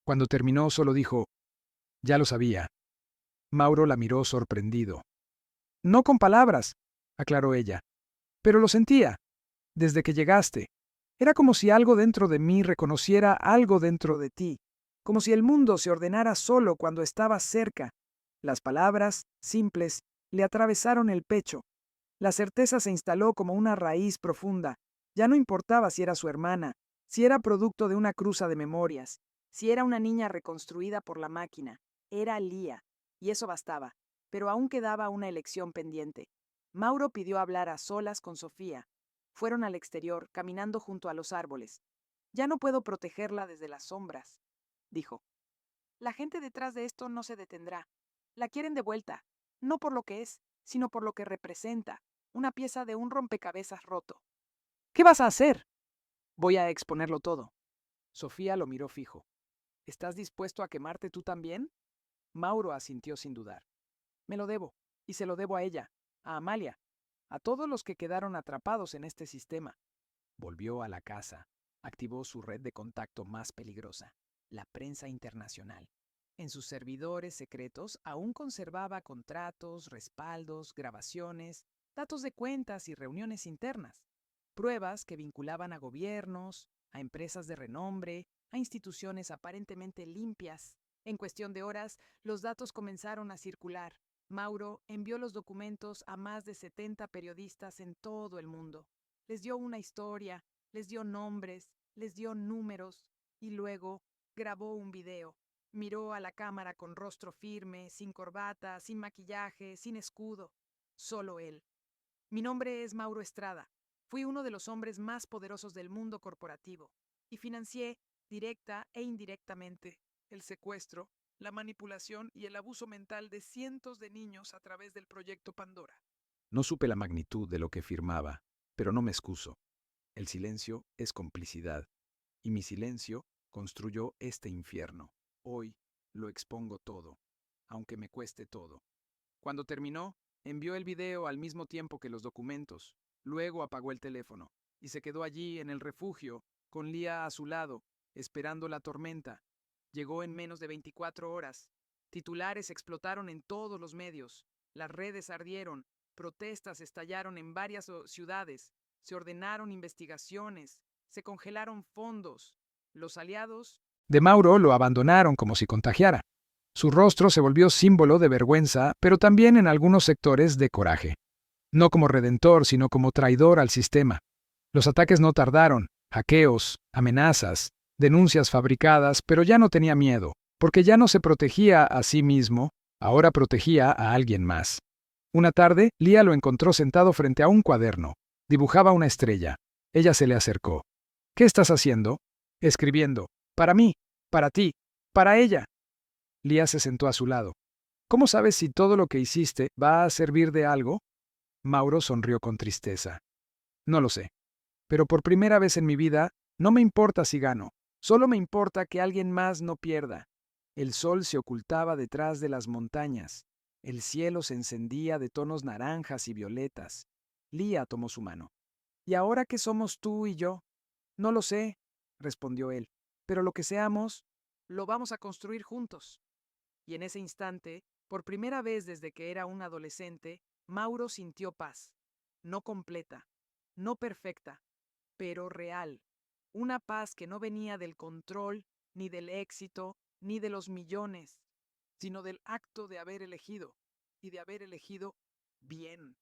Cuando terminó, solo dijo, «Ya lo sabía». Mauro la miró sorprendido. «No con palabras», aclaró ella, «pero lo sentía, desde que llegaste. Era como si algo dentro de mí reconociera algo dentro de ti, como si el mundo se ordenara solo cuando estabas cerca». Las palabras, simples, le atravesaron el pecho. La certeza se instaló como una raíz profunda. Ya no importaba si era su hermana, si era producto de una cruza de memorias, si era una niña reconstruida por la máquina. Era Lía, y eso bastaba. Pero aún quedaba una elección pendiente. Mauro pidió hablar a solas con Sofía. Fueron al exterior, caminando junto a los árboles. «Ya no puedo protegerla desde las sombras», dijo. «La gente detrás de esto no se detendrá. La quieren de vuelta, no por lo que es, sino por lo que representa, una pieza de un rompecabezas roto». «¿Qué vas a hacer?» «Voy a exponerlo todo». Sofía lo miró fijo. «¿Estás dispuesto a quemarte tú también?» Mauro asintió sin dudar. «Me lo debo, y se lo debo a ella, a Amalia, a todos los que quedaron atrapados en este sistema». Volvió a la casa. Activó su red de contacto más peligrosa, la prensa internacional. En sus servidores secretos aún conservaba contratos, respaldos, grabaciones, datos de cuentas y reuniones internas. Pruebas que vinculaban a gobiernos, a empresas de renombre, a instituciones aparentemente limpias. En cuestión de horas, los datos comenzaron a circular. Mauro envió los documentos a más de 70 periodistas en todo el mundo. Les dio una historia, les dio nombres, les dio números y luego grabó un video. Miró a la cámara con rostro firme, sin corbata, sin maquillaje, sin escudo. Solo él. «Mi nombre es Mauro Estrada. Fui uno de los hombres más poderosos del mundo corporativo y financié, directa e indirectamente, el secuestro, la manipulación y el abuso mental de cientos de niños a través del proyecto Pandora». No supe la magnitud de lo que firmaba, pero no me excuso. El silencio es complicidad, y mi silencio construyó este infierno. Hoy lo expongo todo, aunque me cueste todo. Cuando terminó, envió el video al mismo tiempo que los documentos. Luego apagó el teléfono y se quedó allí en el refugio, con Lía a su lado, esperando la tormenta. Llegó en menos de 24 horas. Titulares explotaron en todos los medios. Las redes ardieron. Protestas estallaron en varias ciudades. Se ordenaron investigaciones. Se congelaron fondos. Los aliados de Mauro lo abandonaron como si contagiara. Su rostro se volvió símbolo de vergüenza, pero también en algunos sectores de coraje. No como redentor, sino como traidor al sistema. Los ataques no tardaron, hackeos, amenazas, denuncias fabricadas, pero ya no tenía miedo, porque ya no se protegía a sí mismo, ahora protegía a alguien más. Una tarde, Lía lo encontró sentado frente a un cuaderno. Dibujaba una estrella. Ella se le acercó. «¿Qué estás haciendo?» «Escribiendo. Para mí, para ti, para ella». Lía se sentó a su lado. «¿Cómo sabes si todo lo que hiciste va a servir de algo?» Mauro sonrió con tristeza. «No lo sé. Pero por primera vez en mi vida, no me importa si gano. Solo me importa que alguien más no pierda». El sol se ocultaba detrás de las montañas. El cielo se encendía de tonos naranjas y violetas. Lía tomó su mano. «¿Y ahora qué somos tú y yo?» «No lo sé», respondió él. «Pero lo que seamos, lo vamos a construir juntos». Y en ese instante, por primera vez desde que era un adolescente, Mauro sintió paz. No completa, no perfecta, pero real. Una paz que no venía del control, ni del éxito, ni de los millones, sino del acto de haber elegido, y de haber elegido bien.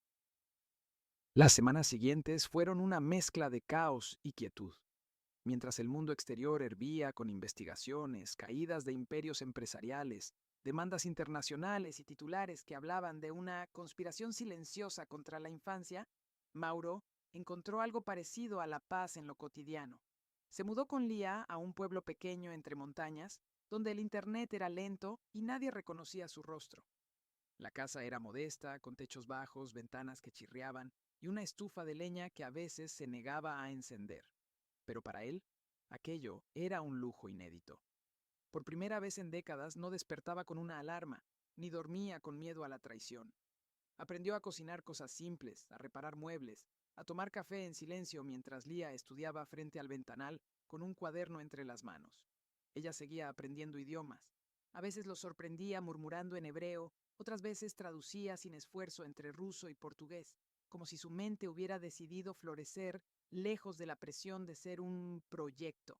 Las semanas siguientes fueron una mezcla de caos y quietud. Mientras el mundo exterior hervía con investigaciones, caídas de imperios empresariales, demandas internacionales y titulares que hablaban de una conspiración silenciosa contra la infancia, Mauro encontró algo parecido a la paz en lo cotidiano. Se mudó con Lía a un pueblo pequeño entre montañas, donde el internet era lento y nadie reconocía su rostro. La casa era modesta, con techos bajos, ventanas que chirriaban y una estufa de leña que a veces se negaba a encender. Pero para él, aquello era un lujo inédito. Por primera vez en décadas no despertaba con una alarma, ni dormía con miedo a la traición. Aprendió a cocinar cosas simples, a reparar muebles, a tomar café en silencio mientras Lía estudiaba frente al ventanal con un cuaderno entre las manos. Ella seguía aprendiendo idiomas. A veces los sorprendía murmurando en hebreo, otras veces traducía sin esfuerzo entre ruso y portugués, como si su mente hubiera decidido florecer lejos de la presión de ser un proyecto.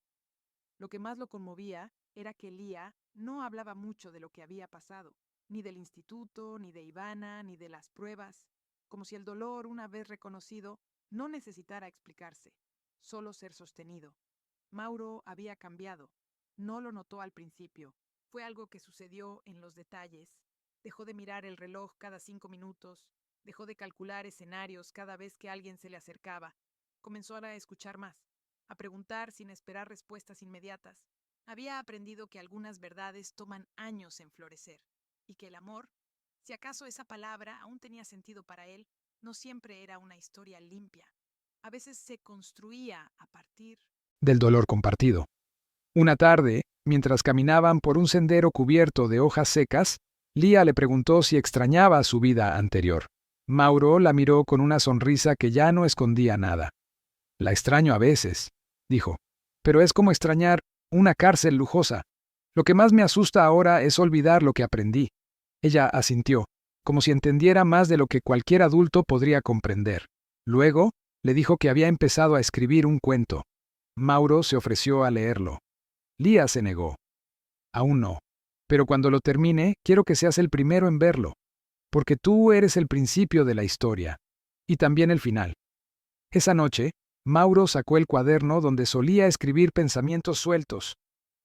Lo que más lo conmovía era que Lía no hablaba mucho de lo que había pasado, ni del instituto, ni de Ivana, ni de las pruebas, como si el dolor, una vez reconocido, no necesitara explicarse, solo ser sostenido. Mauro había cambiado. No lo notó al principio. Fue algo que sucedió en los detalles. Dejó de mirar el reloj cada 5 minutos, dejó de calcular escenarios cada vez que alguien se le acercaba. Comenzó a escuchar más, a preguntar sin esperar respuestas inmediatas. Había aprendido que algunas verdades toman años en florecer, y que el amor, si acaso esa palabra aún tenía sentido para él, no siempre era una historia limpia. A veces se construía a partir del dolor compartido. Una tarde, mientras caminaban por un sendero cubierto de hojas secas, Lía le preguntó si extrañaba su vida anterior. Mauro la miró con una sonrisa que ya no escondía nada. La extraño a veces, dijo, pero es como extrañar una cárcel lujosa. Lo que más me asusta ahora es olvidar lo que aprendí. Ella asintió, como si entendiera más de lo que cualquier adulto podría comprender. Luego, le dijo que había empezado a escribir un cuento. Mauro se ofreció a leerlo. Lía se negó. Aún no. Pero cuando lo termine, quiero que seas el primero en verlo, porque tú eres el principio de la historia, y también el final. Esa noche, Mauro sacó el cuaderno donde solía escribir pensamientos sueltos.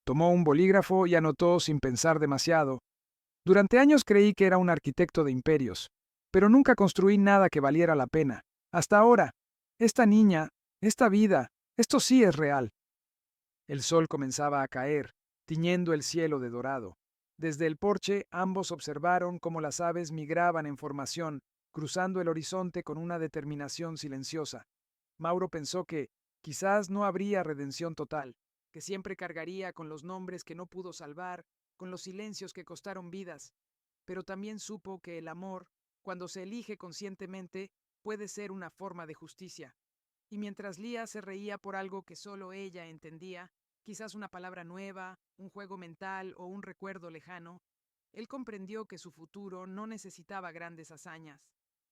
Tomó un bolígrafo y anotó sin pensar demasiado. Durante años creí que era un arquitecto de imperios, pero nunca construí nada que valiera la pena. Hasta ahora, esta niña, esta vida, esto sí es real. El sol comenzaba a caer, tiñendo el cielo de dorado. Desde el porche ambos observaron cómo las aves migraban en formación, cruzando el horizonte con una determinación silenciosa. Mauro pensó que quizás no habría redención total, que siempre cargaría con los nombres que no pudo salvar, con los silencios que costaron vidas, pero también supo que el amor, cuando se elige conscientemente, puede ser una forma de justicia. Y mientras Lía se reía por algo que solo ella entendía, quizás una palabra nueva, un juego mental o un recuerdo lejano, él comprendió que su futuro no necesitaba grandes hazañas,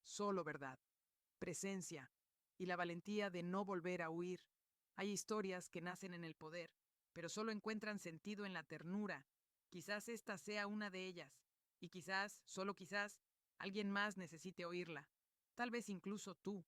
solo verdad, presencia y la valentía de no volver a huir. Hay historias que nacen en el poder, pero solo encuentran sentido en la ternura. Quizás esta sea una de ellas, y quizás, solo quizás, alguien más necesite oírla. Tal vez incluso tú.